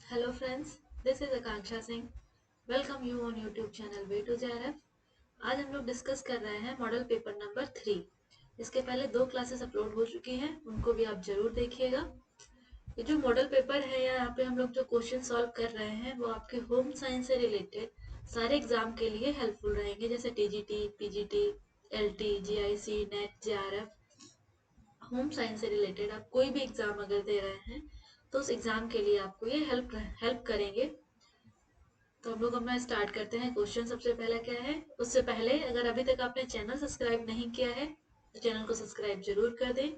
Hello friends, this is Akanksha Singh. Welcome you on YouTube channel WaytoJRF. आज हम लोग discuss कर रहे हैं मॉडल पेपर नंबर 3। इसके पहले 2 क्लासेस अपलोड हो चुकी हैं, उनको भी आप जरूर देखिएगा। ये जो मॉडल पेपर है यहाँ पे हम लोग जो क्वेश्चन सॉल्व कर रहे हैं वो आपके होम साइंस से रिलेटेड सारे एग्जाम के लिए हेल्पफुल रहेंगे, जैसे TGT, PGT, LT, GIC, net, JRF. Home science से रिलेटेड आप कोई भी एग्जाम अगर दे रहे हैं तो उस एग्जाम के लिए आपको ये हेल्प करेंगे। तो हम लोग अपना स्टार्ट करते हैं। क्वेश्चन सबसे पहला क्या है, उससे पहले अगर अभी तक आपने चैनल सब्सक्राइब नहीं किया है तो चैनल को सब्सक्राइब जरूर कर दें।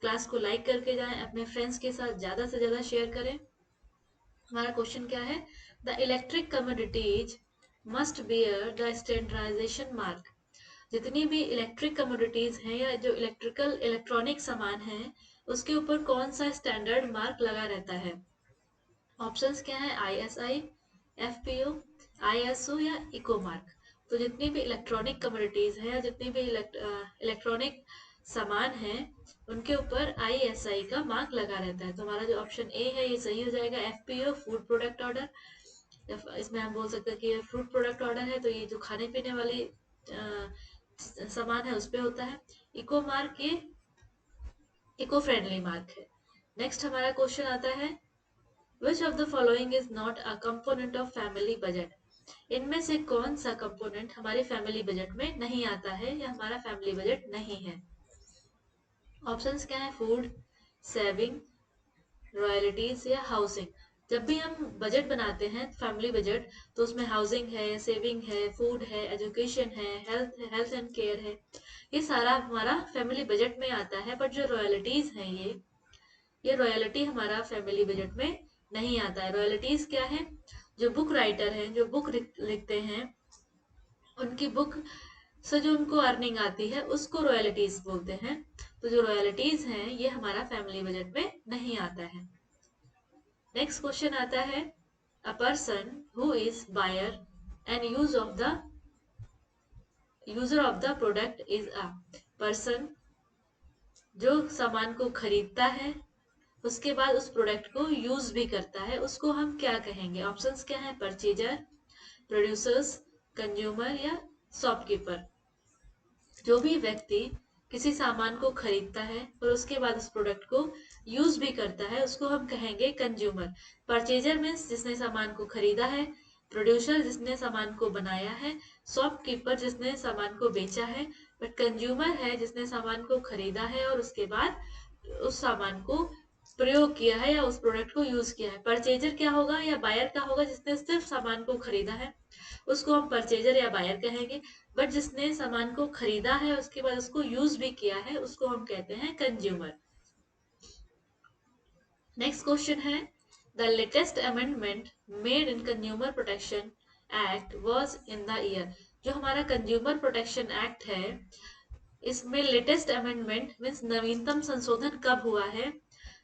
क्लास को लाइक करके जाएं, अपने फ्रेंड्स के साथ ज़्यादा से ज़्यादा शेयर करें। हमारा क्वेश्चन क्या है, the electric commodities must bear the standardization mark. जितनी भी इलेक्ट्रिक कमोडिटीज हैं या जो इलेक्ट्रॉनिक सामान है उसके ऊपर कौन सा स्टैंडर्ड मार्क लगा रहता है। ऑप्शंस क्या है, आईएसआई, एफपीओ, आईएसओ या इको मार्क। तो जितनी भी इलेक्ट्रॉनिक कमोडिटीज है या जितनी भी इलेक्ट्रॉनिक सामान है उनके ऊपर आईएसआई का मार्क लगा रहता है। तो हमारा जो ऑप्शन ए है ये सही हो जाएगा। एफपीओ फूड प्रोडक्ट ऑर्डर, इसमें हम बोल सकते हैं कि ये फ्रूट प्रोडक्ट ऑर्डर है, तो ये जो खाने पीने वाली सामान है उस पे होता है। इको मार्क ये इको फ्रेंडली मार्क है। नेक्स्ट हमारा क्वेश्चन आता है, which of the following is not a component of family budget. इनमें से कौन सा कंपोनेंट हमारे फैमिली बजट में नहीं आता है या हमारा फैमिली बजट नहीं है। ऑप्शंस क्या है, फूड, सेविंग, रॉयल्टीज या हाउसिंग। जब भी हम बजट बनाते हैं फैमिली बजट तो उसमें हाउसिंग है, सेविंग है, फूड है, एजुकेशन है, हेल्थ एंड केयर है, ये सारा हमारा फैमिली बजट में आता है। बट जो रॉयल्टीज हैं ये रॉयल्टी हमारा फैमिली बजट में नहीं आता है। रॉयल्टीज क्या है, जो बुक राइटर हैं जो बुक लिखते हैं उनकी बुक से जो उनको अर्निंग आती है उसको रॉयल्टीज बोलते हैं। तो जो रॉयल्टीज हैं ये हमारा फैमिली बजट में नहीं आता है। नेक्स्ट क्वेश्चन आता है, a person who is buyer and user of the product is a. Person जो सामान को खरीदता है उसके बाद उस प्रोडक्ट को यूज भी करता है उसको हम क्या कहेंगे। ऑप्शंस क्या है, परचेजर, प्रोड्यूसर्स, कंज्यूमर या शॉपकीपर। जो भी व्यक्ति किसी सामान को खरीदता है और उसके बाद उस प्रोडक्ट को यूज भी करता है उसको हम कहेंगे कंज्यूमर। परचेजर मीन्स जिसने सामान को खरीदा है, प्रोड्यूसर जिसने सामान को बनाया है, शॉपकीपर जिसने सामान को बेचा है। बट कंज्यूमर है जिसने सामान को खरीदा है और उसके बाद उस सामान को प्रयोग किया है या उस प्रोडक्ट को यूज किया है। परचेजर क्या होगा या बायर क्या होगा, जिसने सिर्फ सामान को खरीदा है उसको हम परचेजर या बायर कहेंगे। बट जिसने सामान को खरीदा है उसके बाद उसको यूज भी किया है उसको हम कहते हैं कंज्यूमर। नेक्स्ट क्वेश्चन है, the latest amendment made in consumer protection act was in the year. जो हमारा कंज्यूमर प्रोटेक्शन एक्ट है इसमें लेटेस्ट अमेंडमेंट मीन्स नवीनतम संशोधन कब हुआ है।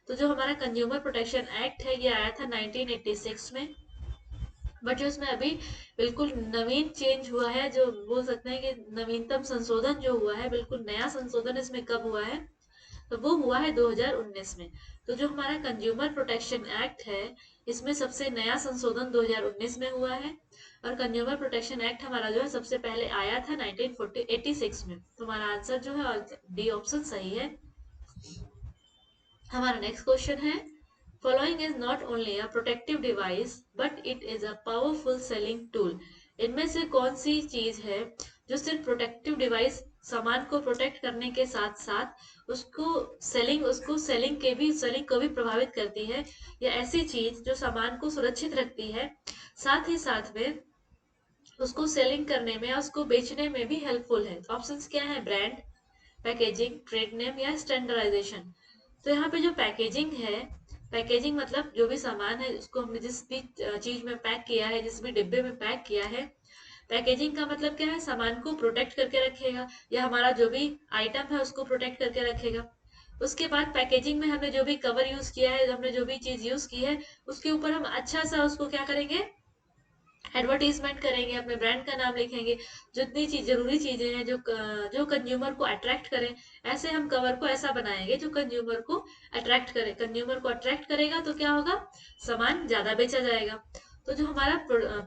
तो जो हमारा कंज्यूमर प्रोटेक्शन एक्ट है ये आया था 1986 में। बट जो इसमें अभी बिल्कुल नवीन चेंज हुआ है, जो बोल सकते हैं कि नवीनतम संशोधन जो हुआ है, बिल्कुल नया संशोधन इसमें कब हुआ है, तो वो हुआ है 2019 में। तो जो हमारा कंज्यूमर प्रोटेक्शन एक्ट है इसमें सबसे नया संशोधन 2019 में हुआ है। और कंज्यूमर प्रोटेक्शन एक्ट हमारा जो है सबसे पहले आया था 1986 में। तो हमारा आंसर जो है डी ऑप्शन सही है। हमारा नेक्स्ट क्वेश्चन है, following is not only a protective device but it is a powerful selling tool. इनमें से कौन सी चीज है जो सिर्फ प्रोटेक्टिव डिवाइस सामान को प्रोटेक्ट करने के साथ साथ सेलिंग को भी प्रभावित करती है, या ऐसी चीज जो सामान को सुरक्षित रखती है साथ ही साथ में उसको सेलिंग करने में या उसको बेचने में भी हेल्पफुल है। ऑप्शंस क्या है, ब्रांड, पैकेजिंग, ट्रेड नेम या स्टैंडर्डाइजेशन। तो यहाँ पे जो पैकेजिंग है, पैकेजिंग मतलब जो भी सामान है उसको हमने जिस भी चीज में पैक किया है, जिस भी डिब्बे में पैक किया है, पैकेजिंग का मतलब क्या है, सामान को प्रोटेक्ट करके रखेगा या हमारा जो भी आइटम है उसको प्रोटेक्ट करके रखेगा। उसके बाद पैकेजिंग में हमने जो भी कवर यूज किया है, हमने जो भी चीज यूज की है उसके ऊपर हम अच्छा सा उसको क्या करेंगे, एडवर्टीजमेंट करेंगे, अपने ब्रांड का नाम लिखेंगे, जितनी चीज जरूरी चीजें हैं जो जो कंज्यूमर को अट्रैक्ट करें, ऐसे हम कवर को ऐसा बनाएंगे जो कंज्यूमर को अट्रैक्ट करे। कंज्यूमर को अट्रैक्ट करेगा तो क्या होगा, सामान ज्यादा बेचा जाएगा। तो जो हमारा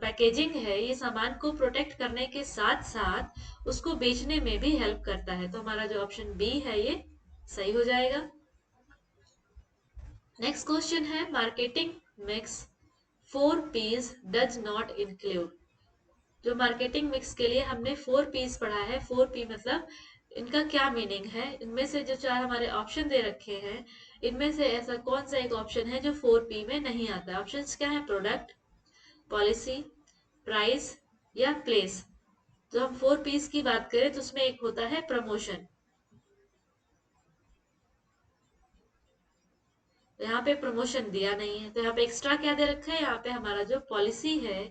पैकेजिंग है ये सामान को प्रोटेक्ट करने के साथ साथ उसको बेचने में भी हेल्प करता है। तो हमारा जो ऑप्शन बी है ये सही हो जाएगा। नेक्स्ट क्वेश्चन है marketing mix 4 P's does not include. जो मार्केटिंग मिक्स के लिए हमने 4 P's पढ़ा है, 4 P मतलब इनका क्या मीनिंग है, इनमें से जो चार हमारे ऑप्शन दे रखे हैं इनमें से ऐसा कौन सा एक ऑप्शन है जो 4 P में नहीं आता है। ऑप्शंस क्या है, प्रोडक्ट, पॉलिसी, प्राइस या प्लेस। तो हम 4 P's की बात करें तो उसमें एक होता है प्रमोशन। तो यहाँ पे प्रमोशन दिया नहीं है, तो यहाँ पे एक्स्ट्रा क्या दे रखा है, यहाँ पे हमारा जो पॉलिसी है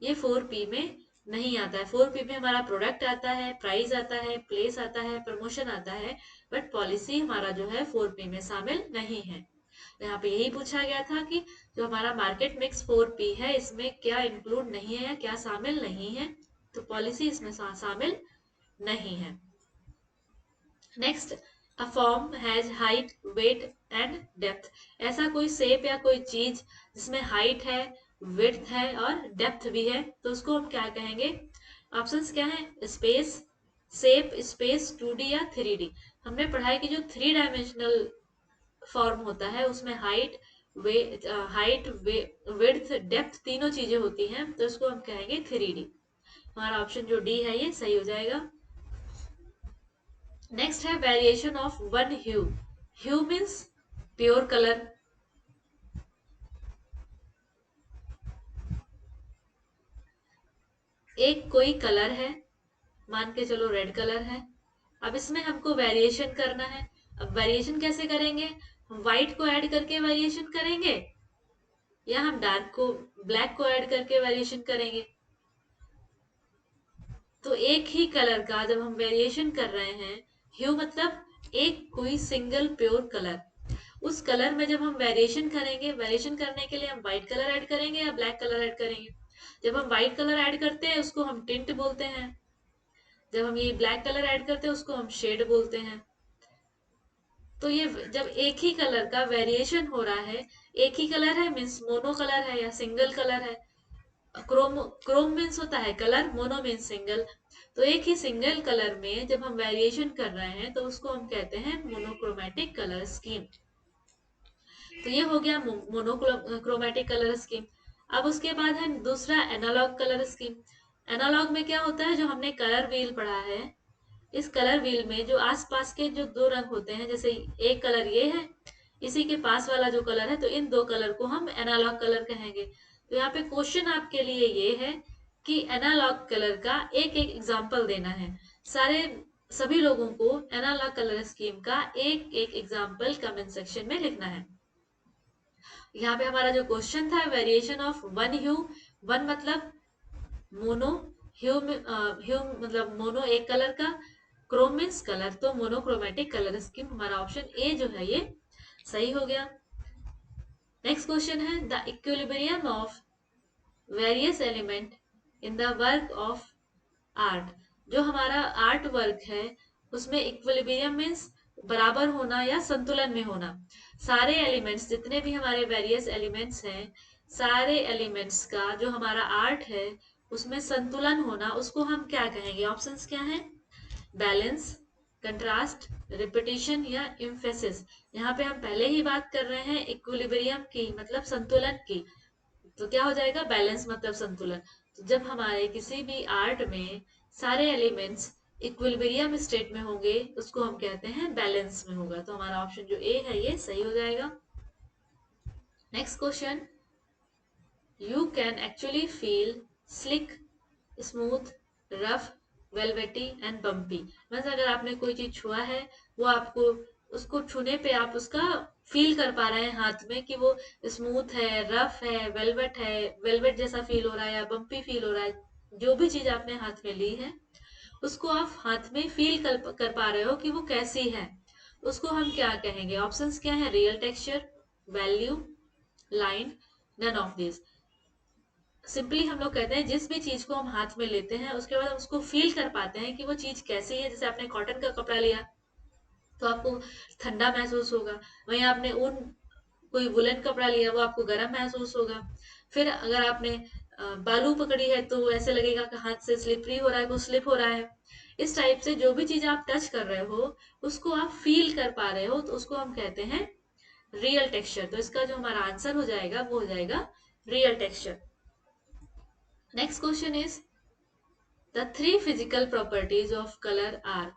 ये 4 P में नहीं आता है। 4 P में हमारा प्रोडक्ट आता है, प्राइस आता है, प्लेस आता है, प्रमोशन आता है, बट पॉलिसी हमारा जो है 4 P में शामिल नहीं है। तो यहाँ पे यही पूछा गया था कि जो हमारा मार्केट मिक्स 4 P है इसमें क्या इंक्लूड नहीं है या क्या शामिल नहीं है। तो पॉलिसी इसमें शामिल नहीं है। Next, a form has height, weight and depth. ऐसा कोई शेप या कोई चीज जिसमें हाइट है, विड्थ है और डेप्थ भी है, तो उसको हम क्या कहेंगे। ऑप्शंस क्या है, स्पेस, शेप, स्पेस, 2D या 3D। हमने पढ़ा है कि जो 3 डायमेंशनल फॉर्म होता है उसमें हाइट, हाइट, विड्थ, डेप्थ तीनों चीजें होती हैं, तो इसको हम कहेंगे 3D। हमारा ऑप्शन जो डी है ये सही हो जाएगा। नेक्स्ट है variation of one hue. Hue means pure colour. एक कोई कलर है, मान के चलो रेड कलर है, अब इसमें हमको वेरिएशन करना है। अब वेरिएशन कैसे करेंगे, हम व्हाइट को ऐड करके वेरिएशन करेंगे या हम डार्क को, ब्लैक को ऐड करके वेरिएशन करेंगे। तो एक ही कलर का जब हम वेरिएशन कर रहे हैं, ह्यू मतलब एक कोई सिंगल प्योर कलर, उस कलर में जब हम वेरिएशन करेंगे, वेरिएशन करने के लिए हम व्हाइट कलर ऐड करेंगे या ब्लैक कलर ऐड करेंगे। जब हम व्हाइट कलर ऐड करते हैं उसको हम टिंट बोलते हैं, जब हम ये ब्लैक कलर ऐड करते हैं उसको हम शेड बोलते हैं। तो ये जब एक ही कलर का वेरिएशन हो रहा है, एक ही कलर है मीन्स मोनो कलर है या सिंगल कलर है। क्रोम, क्रोम मीन्स होता है कलर, मोनो मीन्स सिंगल। तो एक ही सिंगल कलर में जब हम वेरिएशन कर रहे हैं तो उसको हम कहते हैं मोनोक्रोमेटिक कलर स्कीम। तो ये हो गया मोनोक्रोमेटिक कलर स्कीम। अब उसके बाद है दूसरा एनालॉग कलर स्कीम। एनालॉग में क्या होता है, जो हमने कलर व्हील पढ़ा है, इस कलर व्हील में जो आसपास के जो दो रंग होते हैं, जैसे एक कलर ये है, इसी के पास वाला जो कलर है, तो इन दो कलर को हम एनालॉग कलर कहेंगे। तो यहाँ पे क्वेश्चन आपके लिए ये है कि एनालॉग कलर का एक एक एग्जाम्पल देना है। सारे सभी लोगों को एनालॉग कलर स्कीम का एक एक एग्जाम्पल कमेंट सेक्शन में लिखना है। यहाँ पे हमारा जो क्वेश्चन था, variation of one hue, one मतलब मोनो, ह्यू ह्यू मतलब मोनो एक कलर का, क्रोम मीन्स कलर, तो मोनोक्रोमेटिक कलर स्कीम हमारा ऑप्शन ए जो है ये सही हो गया। नेक्स्ट क्वेश्चन है the equilibrium of various element in the work of art. जो हमारा आर्ट वर्क है उसमें इक्विलिब्रियम मीन्स बराबर होना या संतुलन में होना। सारे एलिमेंट्स, जितने भी हमारे वेरियस एलिमेंट्स हैं, सारे एलिमेंट्स का जो हमारा आर्ट है उसमें संतुलन होना, उसको हम क्या कहेंगे। ऑप्शंस क्या है, बैलेंस, कंट्रास्ट, रिपीटिशन या इम्फेसिस। यहाँ पे हम पहले ही बात कर रहे हैं इक्विलिब्रियम की, मतलब संतुलन की, तो क्या हो जाएगा, बैलेंस मतलब संतुलन। तो जब हमारे किसी भी आर्ट में सारे एलिमेंट्स इक्विलिब्रियम स्टेट में होंगे उसको हम कहते हैं बैलेंस में होगा। तो हमारा ऑप्शन जो ए है ये सही हो जाएगा। Next question, you can actually feel slick, smooth, rough, velvety and bumpy. बस अगर आपने कोई चीज छुआ है, वो आपको उसको छूने पे आप उसका फील कर पा रहे हैं हाथ में कि वो स्मूथ है, रफ है, वेलवेट है, वेलवेट जैसा फील हो रहा है या बम्पी फील हो रहा है। जो भी चीज आपने हाथ में ली है उसको आप हाथ में फील कर पा रहे हो कि वो कैसी है, उसको हम क्या कहेंगे। ऑप्शंस क्या है, real texture, value, line, none of this. Simply हम लोग कहते हैं जिस भी चीज को हम हाथ में लेते हैं उसके बाद हम उसको फील कर पाते हैं कि वो चीज कैसी है। जैसे आपने कॉटन का कपड़ा लिया तो आपको ठंडा महसूस होगा, वहीं आपने ऊन कोई वुलन कपड़ा लिया वो आपको गर्म महसूस होगा। फिर अगर आपने बालू पकड़ी है तो ऐसे लगेगा कि हाथ से स्लिपरी हो रहा है, वो स्लिप हो रहा है। इस टाइप से जो भी चीज आप टच कर रहे हो उसको आप फील कर पा रहे हो तो उसको हम कहते हैं रियल टेक्सचर। तो इसका जो हमारा आंसर हो जाएगा वो हो जाएगा real texture. Next question is the three physical properties of colour are.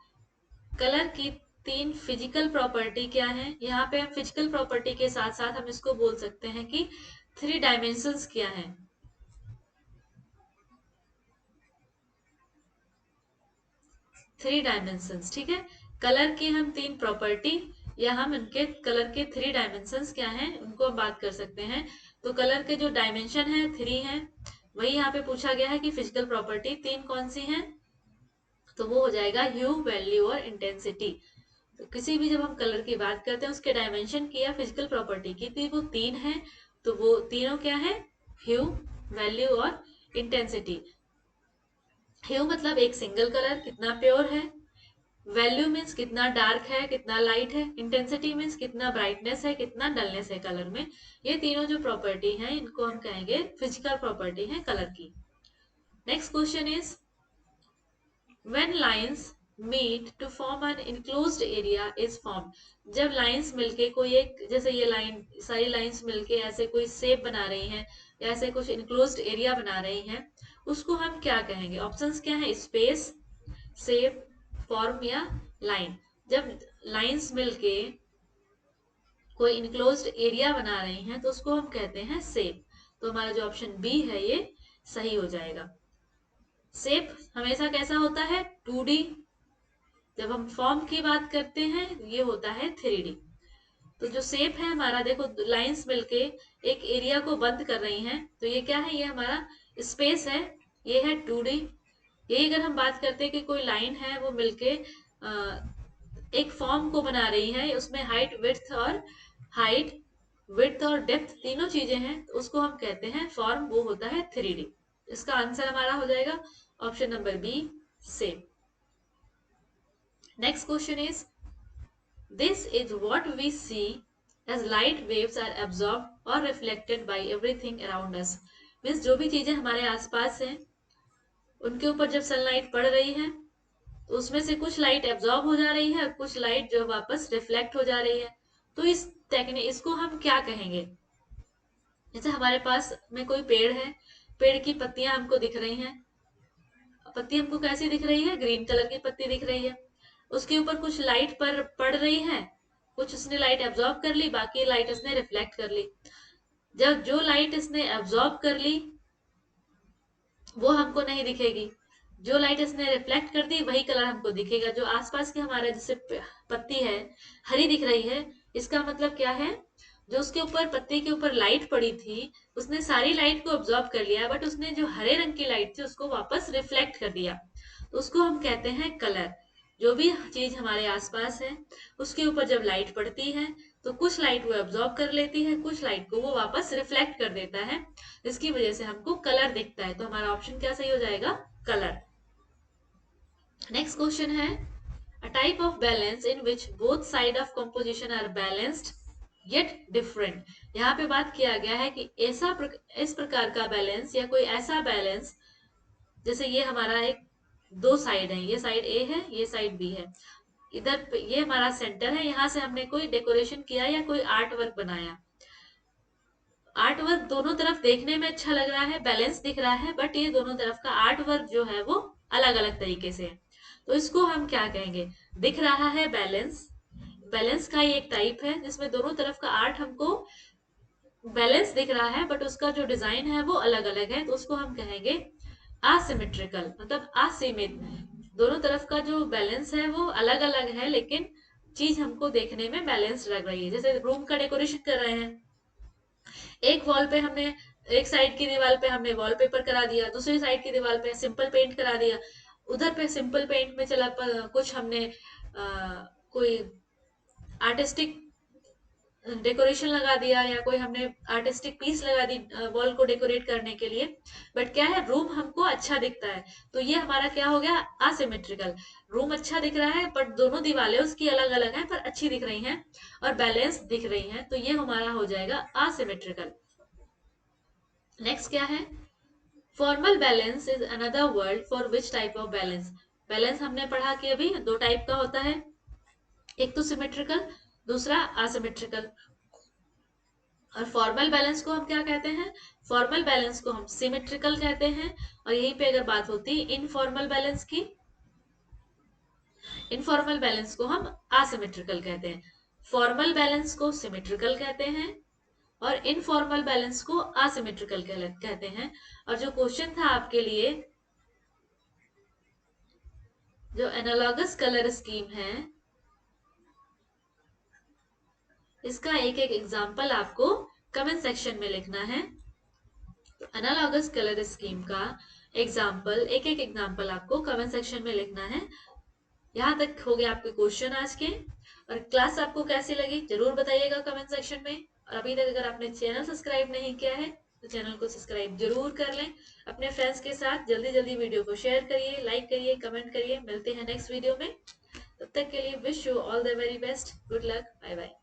Colour की तीन फिजिकल प्रॉपर्टी क्या है? यहाँ पे हम फिजिकल प्रॉपर्टी के साथ साथ हम इसको बोल सकते हैं कि थ्री डायमेंशंस क्या है। थ्री डायमेंशंस, ठीक है। कलर की हम तीन प्रॉपर्टी या हम इनके कलर के थ्री डायमेंशंस क्या हैं उनको हम बात कर सकते हैं। तो कलर के जो डायमेंशन है थ्री है, वही यहाँ पे पूछा गया है कि फिजिकल प्रॉपर्टी तीन कौन सी हैं। तो वो हो जाएगा ह्यू, वैल्यू और इंटेंसिटी। तो किसी भी जब हम कलर की बात करते हैं उसके डायमेंशन की या फिजिकल प्रॉपर्टी की तो वो तीन है। तो वो तीनों क्या है? ह्यू, वैल्यू और इंटेंसिटी। ह्यू मतलब एक सिंगल कलर कितना प्योर है, वैल्यू मीन्स कितना डार्क है कितना लाइट है, इंटेंसिटी मीन्स कितना ब्राइटनेस है कितना डलनेस है कलर में। ये तीनों जो प्रॉपर्टी है इनको हम कहेंगे फिजिकल प्रॉपर्टी है कलर की। Next question is when lines meet to form an enclosed area is formed। जब लाइंस मिलके कोई एक, जैसे ये लाइन सारी लाइंस मिलके ऐसे कोई शेप बना रही हैं या ऐसे कुछ इनक्लोज्ड एरिया बना रही हैं, उसको हम क्या कहेंगे? ऑप्शंस क्या है? स्पेस, शेप, फॉर्म या लाइन। जब लाइंस मिलके कोई इनक्लोज्ड एरिया बना रही हैं तो उसको हम कहते हैं शेप। तो हमारा जो ऑप्शन बी है ये सही हो जाएगा। शेप हमेशा कैसा होता है? 2D। जब हम फॉर्म की बात करते हैं ये होता है 3D। तो जो शेप है हमारा, देखो लाइंस मिलके एक एरिया को बंद कर रही हैं तो ये क्या है? ये हमारा स्पेस है, ये है 2D। यही अगर हम बात करते हैं कि कोई लाइन है वो मिलके एक फॉर्म को बना रही है, उसमें हाइट विड्थ और डेप्थ तीनों चीजें हैं तो उसको हम कहते हैं फॉर्म, वो होता है 3D। इसका आंसर हमारा हो जाएगा option number B, shape. Next question is this is what we see as light waves are absorbed or reflected by everything around us। Means जो भी चीजें हमारे आसपास हैं उनके ऊपर जब सनलाइट पड़ रही है तो उसमें से कुछ लाइट एब्जॉर्ब हो जा रही है और कुछ लाइट जो वापस रिफ्लेक्ट हो जा रही है। तो इस टेक्निक इसको हम क्या कहेंगे? जैसे हमारे पास में कोई पेड़ है, पेड़ की पत्तियां हमको दिख रही हैं, पत्ती हमको कैसी दिख रही है? ग्रीन कलर की पत्ती दिख रही है। उसके ऊपर कुछ लाइट पर पड़ रही है, कुछ उसने लाइट एब्जॉर्ब कर ली, बाकी लाइट इसने रिफ्लेक्ट कर ली। जब जो लाइट इसने एब्जॉर्ब कर ली वो हमको नहीं दिखेगी, जो लाइट इसने रिफ्लेक्ट कर दी वही कलर हमको दिखेगा। जो आसपास के हमारे जैसे पत्ती है हरी दिख रही है, इसका मतलब क्या है? जो उसके ऊपर पत्ती के ऊपर लाइट पड़ी थी उसने सारी लाइट को ऑब्जॉर्व कर लिया, बट उसने जो हरे रंग की लाइट थी उसको वापस रिफ्लेक्ट कर दिया। तो उसको हम कहते हैं कलर। जो भी चीज हमारे आसपास है उसके ऊपर जब लाइट पड़ती है तो कुछ लाइट वो एब्जॉर्ब कर लेती है, कुछ लाइट को वो वापस रिफ्लेक्ट कर देता है, इसकी वजह से हमको कलर दिखता है। तो हमारा ऑप्शन क्या सही हो जाएगा? कलर। नेक्स्ट क्वेश्चन है a type of balance in which both side of composition are balanced yet different. यहाँ पे बात किया गया है कि इस प्रकार का बैलेंस या कोई ऐसा बैलेंस, जैसे ये हमारा एक दो साइड है, ये साइड ए है ये साइड बी है, इधर ये हमारा सेंटर है, यहाँ से हमने कोई डेकोरेशन किया या कोई आर्ट वर्क बनाया। आर्ट वर्क दोनों तरफ देखने में अच्छा लग रहा है, बैलेंस दिख रहा है, बट ये दोनों तरफ का आर्ट वर्क जो है वो अलग अलग तरीके से है। तो इसको हम क्या कहेंगे? दिख रहा है बैलेंस, बैलेंस का ही एक टाइप है जिसमें दोनों तरफ का आर्ट हमको बैलेंस दिख रहा है बट उसका जो डिजाइन है वो अलग अलग है, तो उसको हम कहेंगे असिमेट्रिकल, मतलब असीमित। दोनों तरफ का जो बैलेंस है वो अलग अलग है लेकिन चीज हमको देखने में बैलेंस लग रही है। जैसे रूम का डेकोरेशन कर रहे हैं, एक वॉल पे हमने, एक साइड की दीवार पे हमने वॉलपेपर करा दिया, दूसरी साइड की दीवार पे सिंपल पेंट करा दिया, उधर पे सिंपल पेंट में कुछ हमने कोई आर्टिस्टिक डेकोरेशन लगा दिया या कोई हमने आर्टिस्टिक पीस लगा दी वॉल को डेकोरेट करने के लिए, बट क्या है रूम हमको अच्छा दिखता है, तो ये हमारा क्या हो गया असिमेट्रिकल। रूम अच्छा दिख रहा है बट दोनों दीवारें उसकी अलग अलग हैं पर अच्छी दिख रही हैं और बैलेंस दिख रही हैं, तो ये हमारा हो जाएगा असिमेट्रिकल। नेक्स्ट क्या है, formal balance is another word for which type of balance. Balance हमने पढ़ा कि अभी दो टाइप का होता है, एक तो सिमेट्रिकल, दूसरा असिमेट्रिकल। और फॉर्मल बैलेंस को हम क्या कहते हैं, फॉर्मल बैलेंस को हम सिमेट्रिकल कहते हैं। और यहीं पे अगर बात होती है इनफॉर्मल बैलेंस की, इनफॉर्मल बैलेंस को हम असिमेट्रिकल कहते हैं। फॉर्मल बैलेंस को सिमेट्रिकल कहते हैं और इनफॉर्मल बैलेंस को असिमेट्रिकल कहते हैं। और जो क्वेश्चन था आपके लिए, जो एनालॉगस कलर स्कीम है, इसका एक एक एग्जाम्पल आपको कमेंट सेक्शन में लिखना है। तो एनालॉगस कलर स्कीम का एग्जाम्पल, एक एक एग्जाम्पल आपको कमेंट सेक्शन में लिखना है। यहाँ तक हो गया आपके क्वेश्चन आज के। और क्लास आपको कैसी लगी जरूर बताइएगा कमेंट सेक्शन में। और अभी तक अगर आपने चैनल सब्सक्राइब नहीं किया है तो चैनल को सब्सक्राइब जरूर कर लें। अपने फ्रेंड्स के साथ जल्दी जल्दी वीडियो को शेयर करिए, लाइक करिए, कमेंट करिए। मिलते हैं नेक्स्ट वीडियो में, तब तक के लिए wish you all the very best, good luck, bye bye.